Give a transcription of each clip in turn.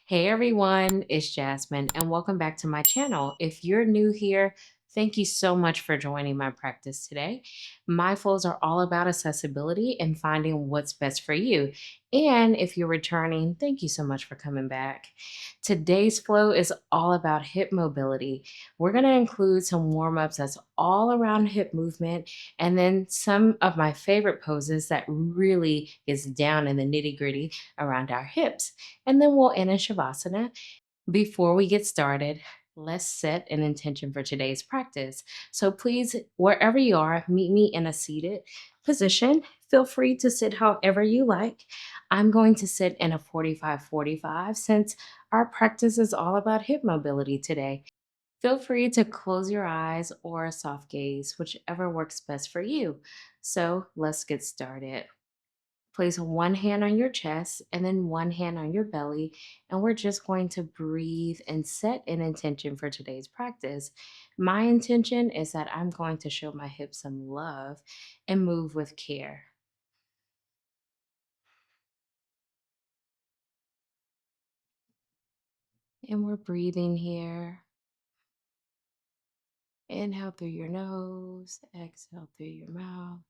Hey everyone, it's Jasmine, and welcome back to my channel. If you're new here, thank you so much for joining my practice today. My flows are all about accessibility and finding what's best for you. And if you're returning, thank you so much for coming back. Today's flow is all about hip mobility. We're going to include some warm ups that's all around hip movement, and then some of my favorite poses that really gets down in the nitty gritty around our hips, and then we'll end in Shavasana. Before we get started, let's set an intention for today's practice. So please, wherever you are, meet me in a seated position. Feel free to sit however you like. I'm going to sit in a 45-45 since our practice is all about hip mobility today. Feel free to close your eyes or soft gaze, whichever works best for you. So let's get started. Place one hand on your chest and then one hand on your belly. And we're just going to breathe and set an intention for today's practice. My intention is that I'm going to show my hips some love and move with care. And we're breathing here. Inhale through your nose, exhale through your mouth.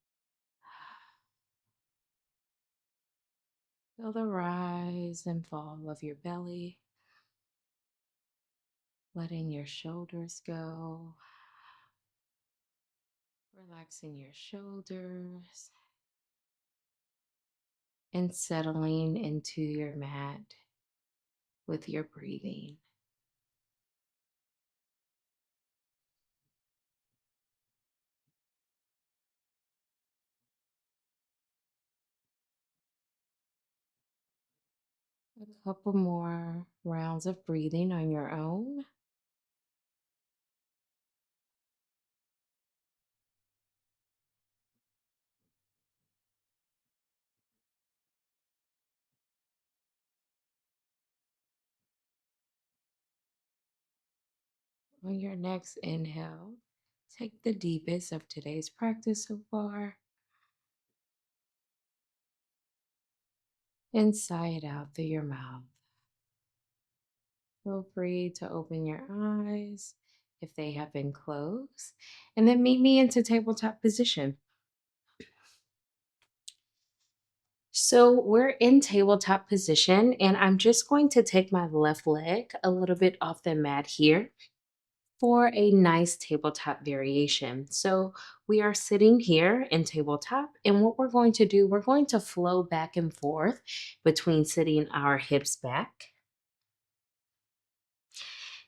Feel the rise and fall of your belly, letting your shoulders go, relaxing your shoulders, and settling into your mat with your breathing. A couple more rounds of breathing on your own. On your next inhale, take the deepest of today's practice so far and sigh it out through your mouth. Feel free to open your eyes if they have been closed, and then meet me into tabletop position. So we're in tabletop position, and I'm just going to take my left leg a little bit off the mat here for a nice tabletop variation. So we are sitting here in tabletop, and what we're going to do, we're going to flow back and forth between sitting our hips back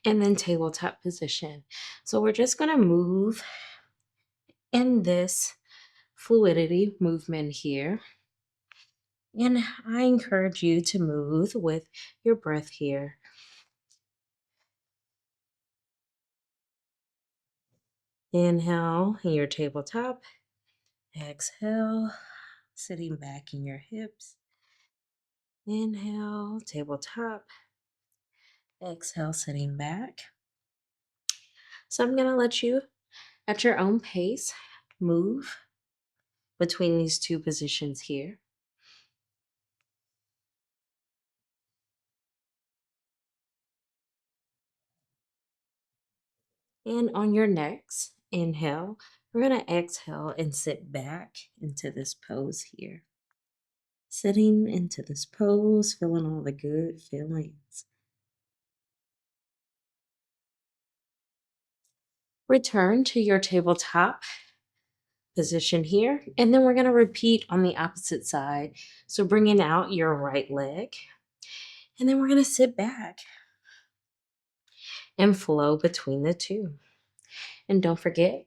and then tabletop position. So we're just going to move in this fluidity movement here. And I encourage you to move with your breath here. Inhale in your tabletop. Exhale, sitting back in your hips. Inhale, tabletop. Exhale, sitting back. So I'm going to let you, at your own pace, move between these two positions here. And on your next inhale, we're going to exhale and sit back into this pose here. Sitting into this pose, feeling all the good feelings. Return to your tabletop position here, and then we're going to repeat on the opposite side. So bringing out your right leg, and then we're going to sit back and flow between the two. And don't forget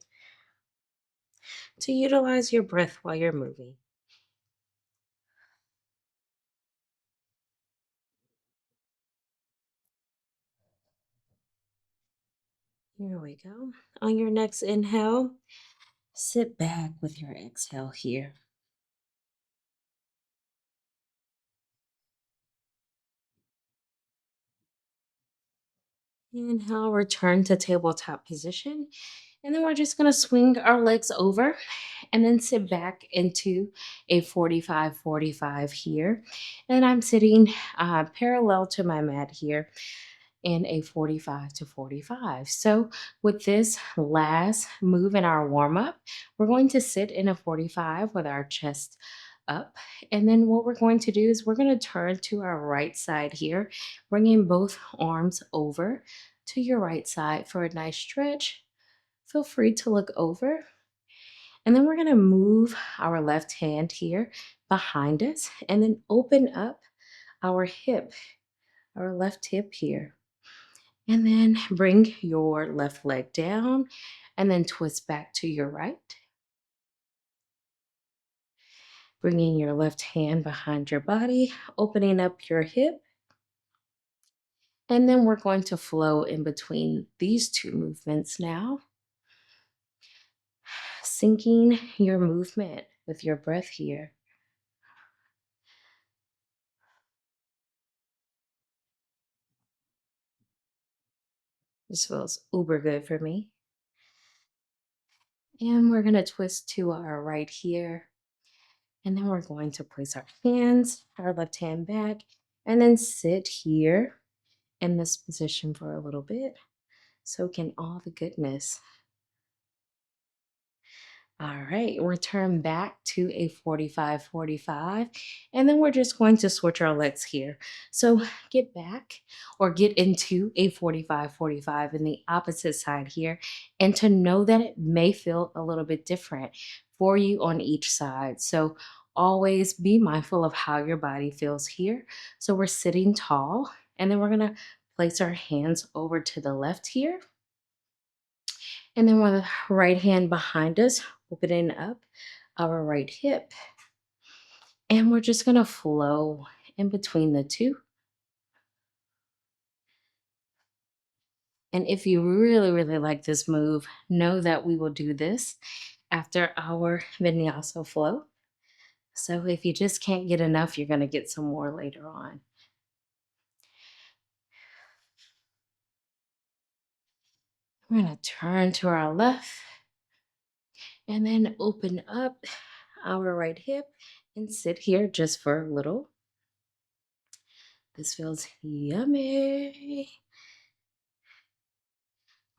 to utilize your breath while you're moving. Here we go. On your next inhale, sit back with your exhale here. Inhale, return to tabletop position. And then we're just gonna swing our legs over and then sit back into a 45-45 here. And I'm sitting parallel to my mat here in a 45 to 45. So with this last move in our warm up, we're going to sit in a 45 with our chest up. And then what we're going to do is we're going to turn to our right side here, bringing both arms over to your right side for a nice stretch. Feel free to look over. And then we're going to move our left hand here behind us and then open up our hip, our left hip here. And then bring your left leg down and then twist back to your right. Bringing your left hand behind your body, opening up your hip. And then we're going to flow in between these two movements now, syncing your movement with your breath here. This feels uber good for me. And we're going to twist to our right here. And then we're going to place our hands, our left hand back, and then sit here in this position for a little bit. Soak in all the goodness. All right, return back to a 45-45, and then we're just going to switch our legs here. So get back or get into a 45-45 in the opposite side here, and to know that it may feel a little bit different for you on each side. So always be mindful of how your body feels here. So we're sitting tall, and then we're gonna place our hands over to the left here. And then with the right hand behind us, opening up our right hip. And we're just going to flow in between the two. And if you really, really like this move, know that we will do this after our vinyasa flow. So if you just can't get enough, you're going to get some more later on. We're going to turn to our left and then open up our right hip and sit here just for a little. This feels yummy.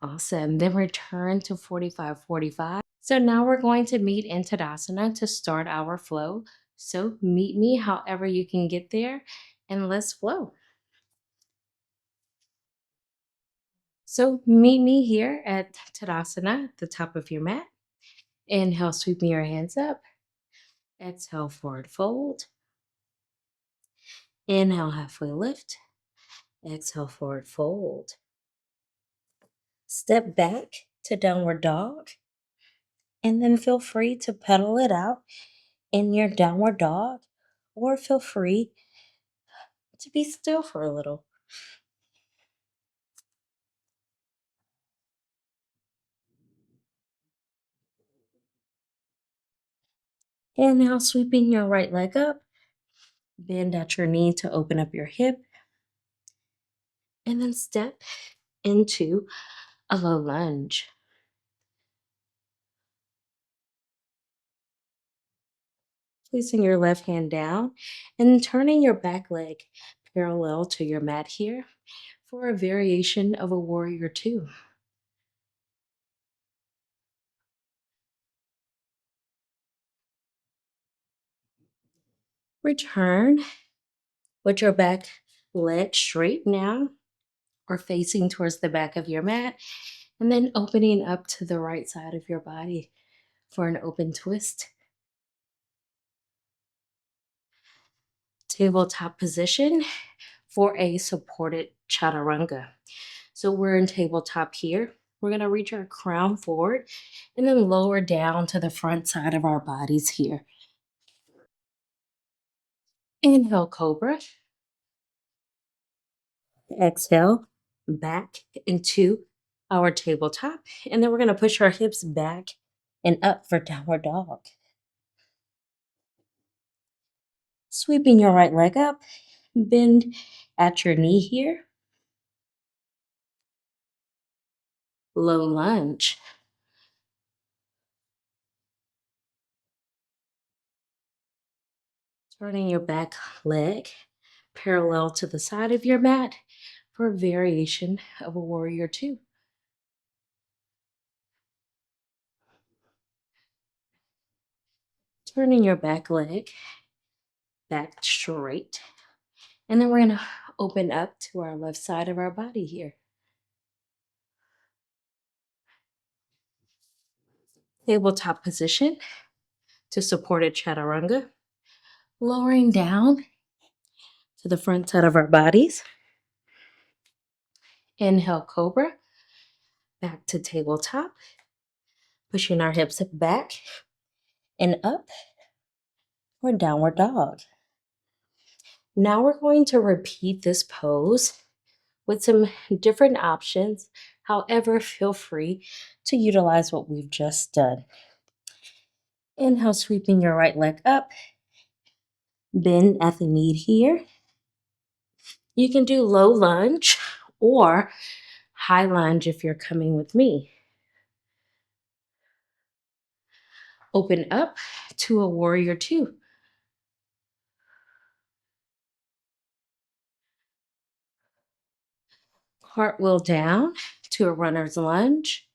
Awesome. Then return to 45-45. So now we're going to meet in Tadasana to start our flow. So meet me however you can get there and let's flow. So meet me here at Tadasana, the top of your mat. Inhale, sweeping your hands up. Exhale, forward fold. Inhale, halfway lift. Exhale, forward fold. Step back to downward dog. And then feel free to pedal it out in your downward dog, or feel free to be still for a little. And now sweeping your right leg up, bend at your knee to open up your hip, and then step into a low lunge. Placing your left hand down and turning your back leg parallel to your mat here for a variation of a warrior two. Return with your back leg straight now or facing towards the back of your mat, and then opening up to the right side of your body for an open twist. Tabletop position for a supported chaturanga. So we're in tabletop here. We're going to reach our crown forward and then lower down to the front side of our bodies here. Inhale, cobra. Exhale, back into our tabletop. And then we're going to push our hips back and up for downward dog. Sweeping your right leg up, bend at your knee here. Low lunge. Turning your back leg parallel to the side of your mat for a variation of a warrior two. Turning your back leg back straight. And then we're going to open up to our left side of our body here. Tabletop position to supported chaturanga. Lowering down to the front side of our bodies. Inhale, cobra. Back to tabletop. Pushing our hips back and up for downward dog. Now we're going to repeat this pose with some different options. However, feel free to utilize what we've just done. Inhale, sweeping your right leg up. Bend at the knee here. You can do low lunge or high lunge if you're coming with me. Open up to a warrior two. Cartwheel down to a runner's lunge,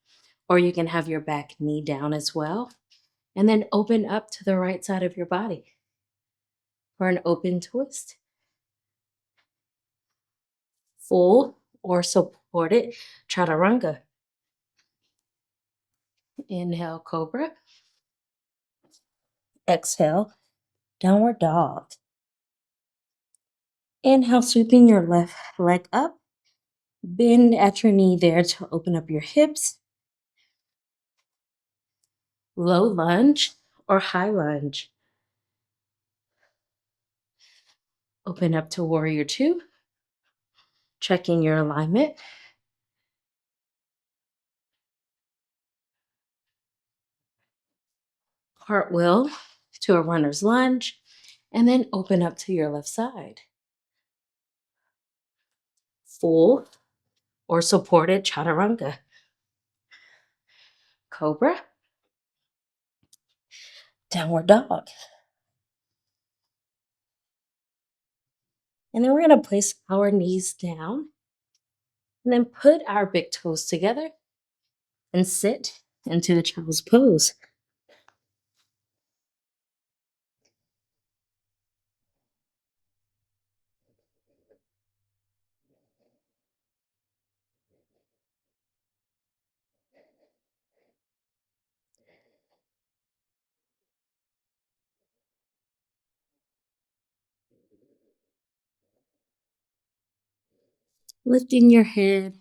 or you can have your back knee down as well. And then open up to the right side of your body for an open twist. Full or supported chaturanga. Inhale, cobra. Exhale, downward dog. Inhale, sweeping your left leg up. Bend at your knee there to open up your hips. Low lunge or high lunge. Open up to warrior two. Checking your alignment. Cartwheel to a runner's lunge. And then open up to your left side. Full or supported chaturanga. Cobra. Downward dog. And then we're going to place our knees down and then put our big toes together and sit into the child's pose. Lifting your head,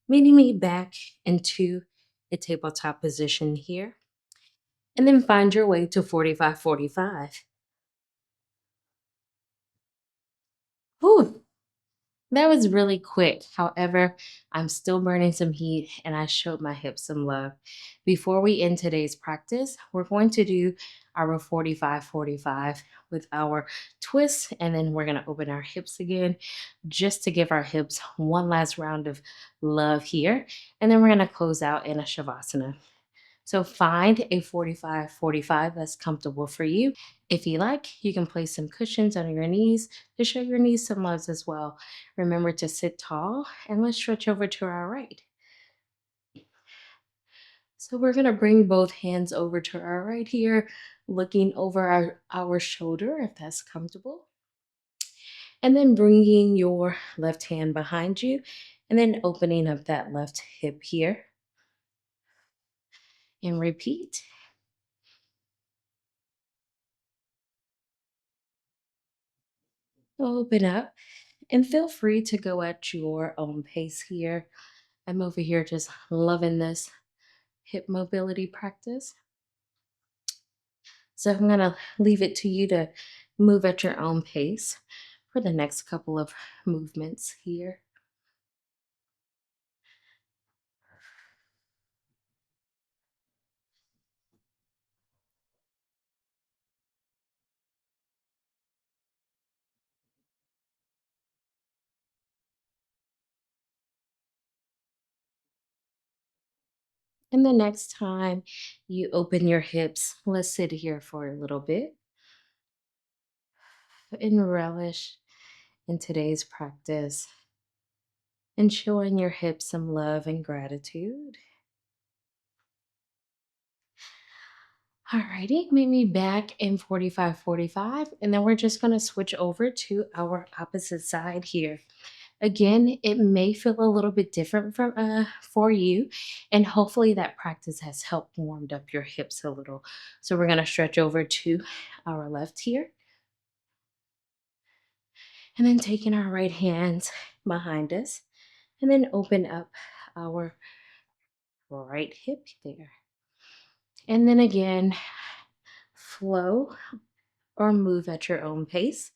meeting me back into a tabletop position here. And then find your way to 45-45. Whew, that was really quick. However, I'm still burning some heat and I showed my hips some love. Before we end today's practice, we're going to do our 45-45 with our twists, and then we're going to open our hips again just to give our hips one last round of love here. And then we're going to close out in a Shavasana. So find a 45-45 that's comfortable for you. If you like, you can place some cushions under your knees to show your knees some loves as well. Remember to sit tall, and let's stretch over to our right. So we're going to bring both hands over to our right here, looking over our shoulder if that's comfortable. And then bringing your left hand behind you and then opening up that left hip here. And repeat. Open up. And feel free to go at your own pace here. I'm over here just loving this hip mobility practice. So I'm going to leave it to you to move at your own pace for the next couple of movements here. And the next time you open your hips, let's sit here for a little bit. and relish in today's practice and showing your hips some love and gratitude. Alrighty, meet me back in 45:45, and then we're just going to switch over to our opposite side here. Again, it may feel a little bit different from for you, and hopefully that practice has helped warmed up your hips a little. So we're going to stretch over to our left here, and then taking our right hands behind us, and then open up our right hip there. And then again, flow or move at your own pace.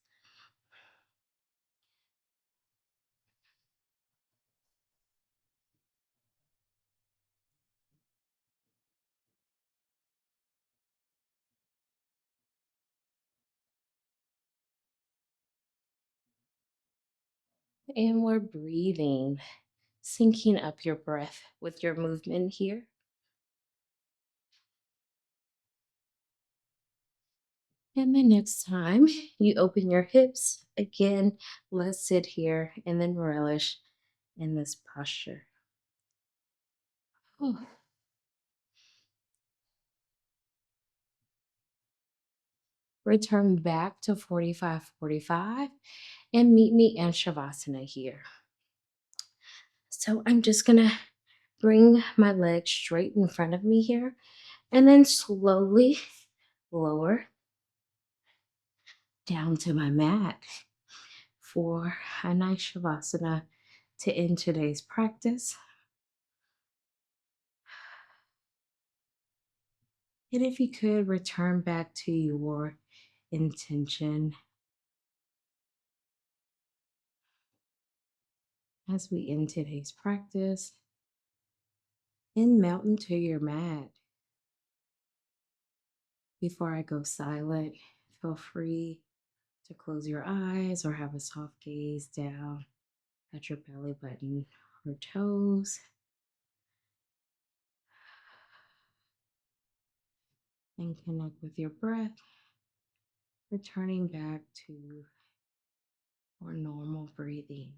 And we're breathing, syncing up your breath with your movement here. And the next time you open your hips, again, let's sit here and then relish in this posture. Whew. Return back to 45:45 and meet me in Shavasana here. So I'm just gonna bring my legs straight in front of me here and then slowly lower down to my mat for a nice Shavasana to end today's practice. And if you could return back to your intention as we end today's practice and melt into your mat. Before I go silent, feel free to close your eyes or have a soft gaze down at your belly button or toes and connect with your breath, returning back to more normal breathing.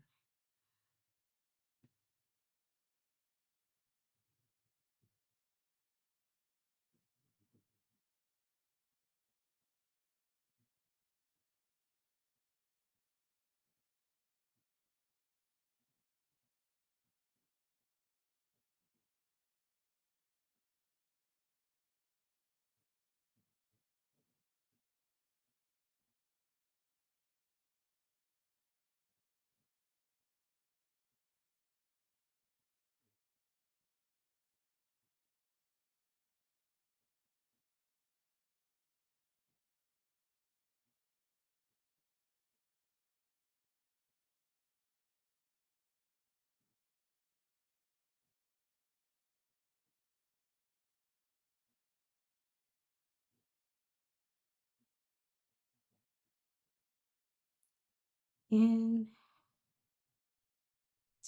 And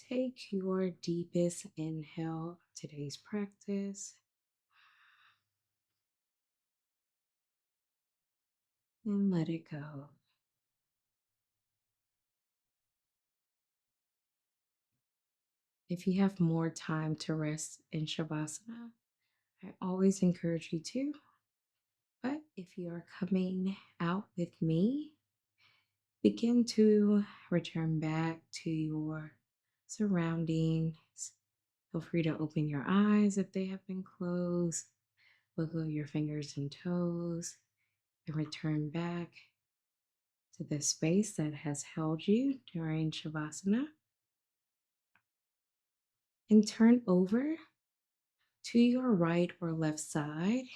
take your deepest inhale, today's practice, and let it go. If you have more time to rest in Shavasana, I always encourage you to. But if you are coming out with me, begin to return back to your surroundings. Feel free to open your eyes if they have been closed, wiggle your fingers and toes, and return back to the space that has held you during Shavasana. And turn over to your right or left side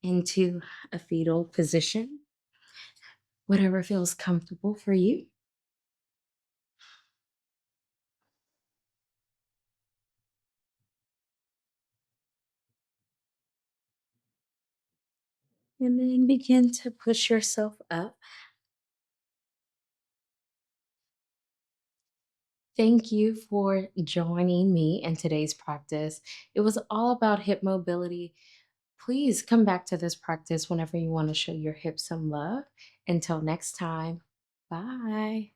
into a fetal position, whatever feels comfortable for you. And then begin to push yourself up. Thank you for joining me in today's practice. It was all about hip mobility. Please come back to this practice whenever you want to show your hips some love. Until next time, bye.